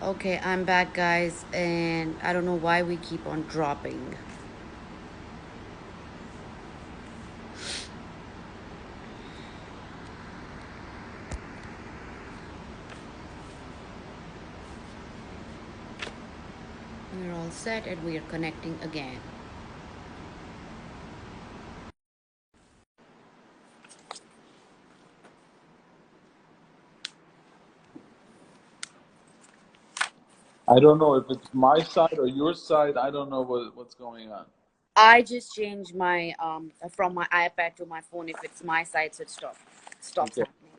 Okay, I'm back, guys, and I don't know why we keep on dropping. We're all set and we are connecting again. I don't know if it's my side or your side. I don't know what's going on. I just changed my from my iPad to my phone. If it's my side, so it stops Okay. happening.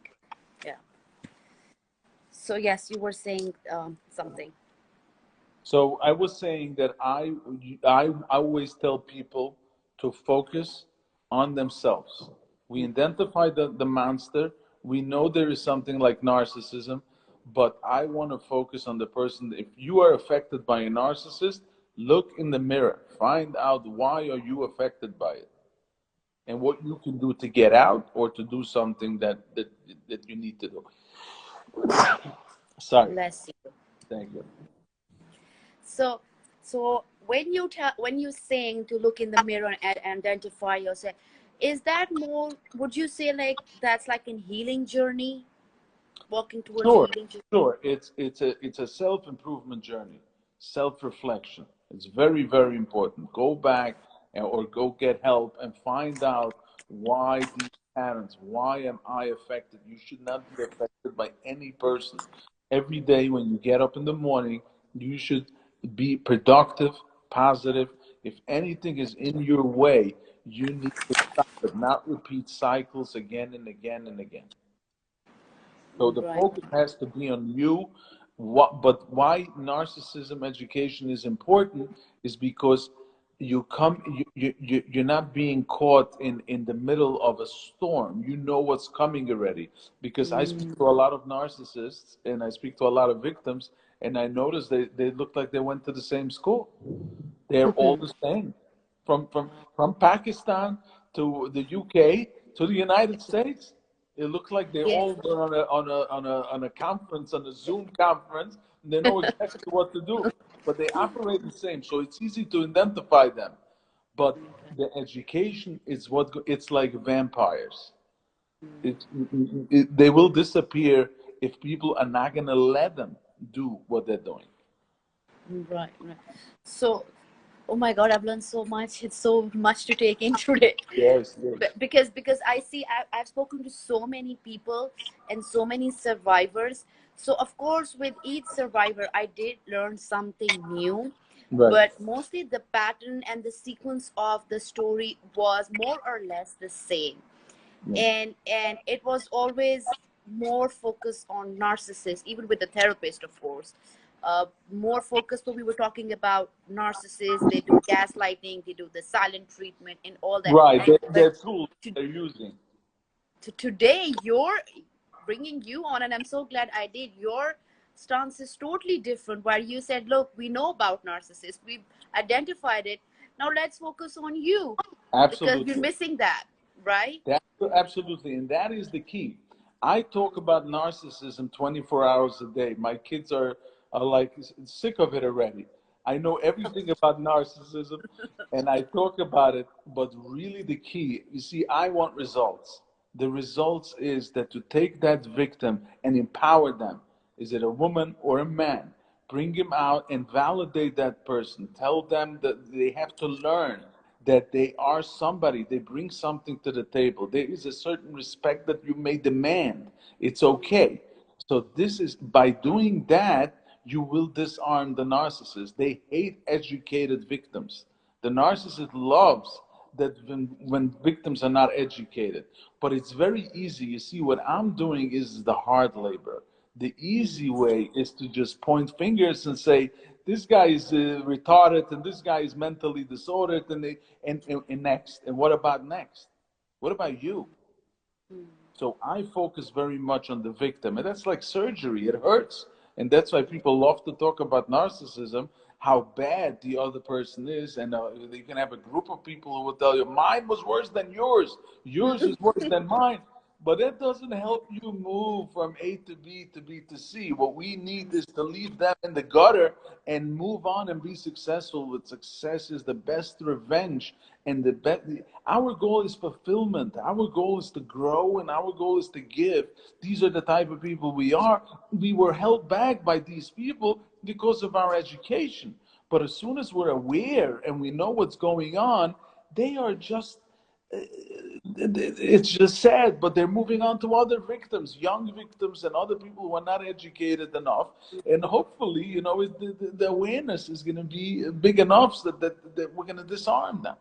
Yeah. So yes, you were saying something. So I was saying that I always tell people to focus on themselves. We identify the monster. We know there is something like narcissism, but I want to focus on the person. If you are affected by a narcissist, look in the mirror. Find out why are you affected by it and what you can do to get out or to do something that you need to do. Sorry. Bless you. Thank you. So, so when you saying to look in the mirror and identify yourself, is that more? Would you say like that's like a healing journey, walking towards Sure, healing journey? sure. It's a self-improvement journey, self-reflection. It's very important. Go back or go get help and find out why these patterns. Why am I affected? You should not be affected by any person. Every day when you get up in the morning, you should be productive, positive. If anything is in your way, you need to stop it, not repeat cycles again and again and again. So the Right. focus has to be on you. But why narcissism education is important is because you're not being caught in the middle of a storm. You know what's coming already. Because I speak to a lot of narcissists and I speak to a lot of victims, and I notice they look like they went to the same school. They're all the same, from Pakistan to the UK to the United States. It looks like they Yeah. all were on a conference, on a Zoom conference, and they know exactly what to do. But they operate the same, so it's easy to identify them. But the education is it's like vampires. They will disappear if people are not going to let them do what they're doing. Right, right. So, oh my God, I've learned so much. It's so much to take in today. Yes, yes. Because I see I've spoken to so many people and so many survivors. So of course, with each survivor, I did learn something new. Right. But mostly the pattern and the sequence of the story was more or less the same. Yeah. And it was always more focused on narcissists, even with the therapist, of course. More focused when we were talking about narcissists. They do gaslighting, they do the silent treatment and all that, Right, right? But they're tools to, they're using. today, you're bringing you on, and I'm so glad I did. Your stance is totally different, where you said, look, we know about narcissists, we've identified it, now let's focus on you, because we're Absolutely. missing that, right? That, absolutely. And that is the key. I talk about narcissism 24 hours a day. My kids are like sick of it already. I know everything about narcissism and I talk about it, but really the key, you see, I want results. The results is that to take that victim and empower them. Is it a woman or a man? Bring him out and validate that person. Tell them that they have to learn that they are somebody. They bring something to the table. There is a certain respect that you may demand. It's okay. So this is by doing that, you will disarm the narcissist. They hate educated victims. The narcissist loves that when victims are not educated. But it's very easy. You see, what I'm doing is the hard labor. The easy way is to just point fingers and say, this guy is retarded and this guy is mentally disordered and next. And what about next? What about you? So I focus very much on the victim, and that's like surgery. It hurts, and that's why people love to talk about narcissism, how bad the other person is, and you can have a group of people who will tell you, "Mine was worse than yours. Yours is worse than mine." But that doesn't help you move from A to B to B to C. What we need is to leave them in the gutter and move on and be successful. With success is the best revenge, and the best. Our goal is fulfillment. Our goal is to grow, and our goal is to give. These are the type of people we are. We were held back by these people because of our education. But as soon as we're aware and we know what's going on, they are just it's just sad, but they're moving on to other victims, young victims, and other people who are not educated enough. And hopefully, you know, the awareness is going to be big enough so that we're going to disarm them.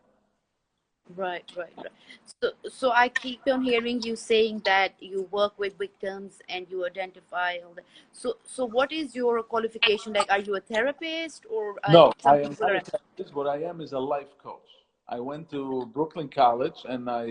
Right, right, right. So I keep on hearing you saying that you work with victims and you identify all that. So what is your qualification? Like, are you a therapist or No, some I am people not a are? therapist. What I am is a life coach. I went to Brooklyn College and I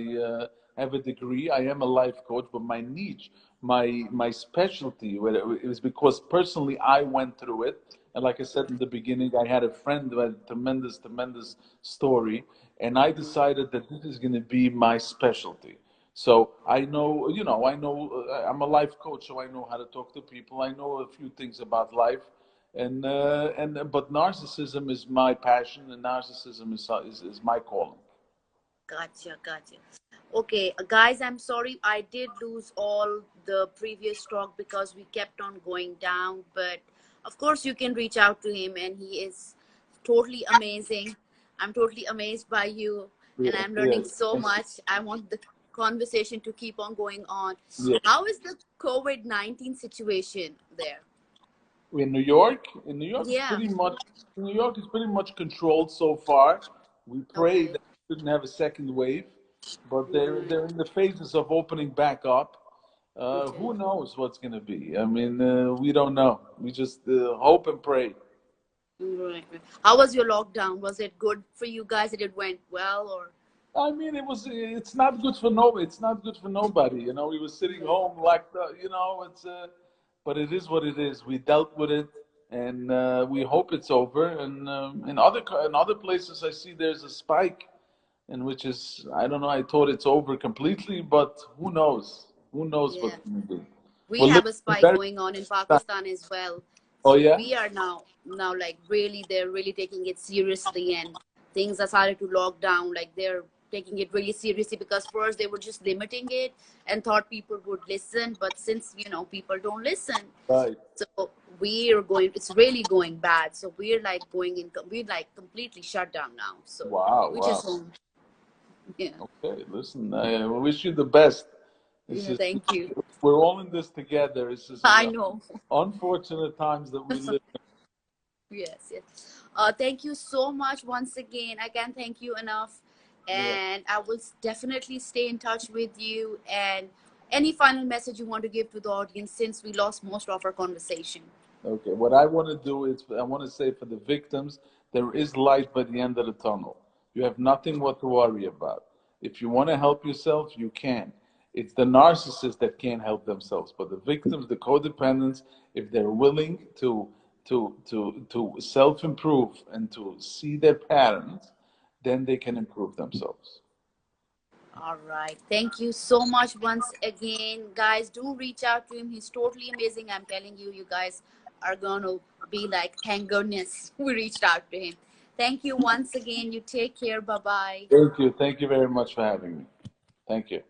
have a degree. I am a life coach, but my niche, my specialty, it was because personally I went through it. And like I said in the beginning, I had a friend who had a tremendous, tremendous story, and I decided that this is going to be my specialty. So I know, you know, I'm a life coach, so I know how to talk to people. I know a few things about life, and but narcissism is my passion, and narcissism is my calling. Gotcha, gotcha. Okay, guys, I'm sorry I did lose all the previous talk because we kept on going down. But of course, you can reach out to him, and he is totally amazing. I'm totally amazed by you, and Yeah, I'm yeah. learning so much. I want the conversation to keep on going on. Yeah. How is the COVID-19 situation there? In New York is Yeah. pretty much New York is pretty much controlled so far. We pray Okay. that we shouldn't have a second wave, but they're in the phases of opening back up. Okay. Who knows what's going to be? I mean, we don't know. We just hope and pray. Right, right. How was your lockdown? Was it good for you guys? Did it went well or? I mean, it was. It's not good for nobody. It's not good for nobody. You know, we were sitting home like the. You know, it's. But it is what it is. We dealt with it, and we hope it's over. And in other places, I see there's a spike, and which is I don't know. I thought it's over completely, but who knows? Who knows Yeah. what's going to be? We We're have living a in spike very. going on in Pakistan as well. Oh So yeah. we are now like really they're really taking it seriously and things are started to lock down. Like they're taking it really seriously because first they were just limiting it and thought people would listen, but since people don't listen, Right. so we're going. It's really going bad. So we're like going in. We're like completely shut down now. So Wow. we Wow. just home. Yeah. Okay. Listen, I wish you the best. This Yeah. is. Thank you. We're all in this together. This is I know. unfortunate times that we live. Yes, yes. Thank you so much once again. I can't thank you enough. Yeah. And I will definitely stay in touch with you. And any final message you want to give to the audience since we lost most of our conversation? Okay. What I want to do is I want to say for the victims, there is light by the end of the tunnel. You have nothing what to worry about. If you want to help yourself, you can. It's the narcissists that can't help themselves, but the victims, the codependents, if they're willing to self improve and to see their patterns, then they can improve themselves. All right. Thank you so much once again. Guys, do reach out to him. He's totally amazing. I'm telling you, you guys are going to be like, thank goodness we reached out to him. Thank you once again. You take care. Bye bye. Thank you. Thank you very much for having me. Thank you.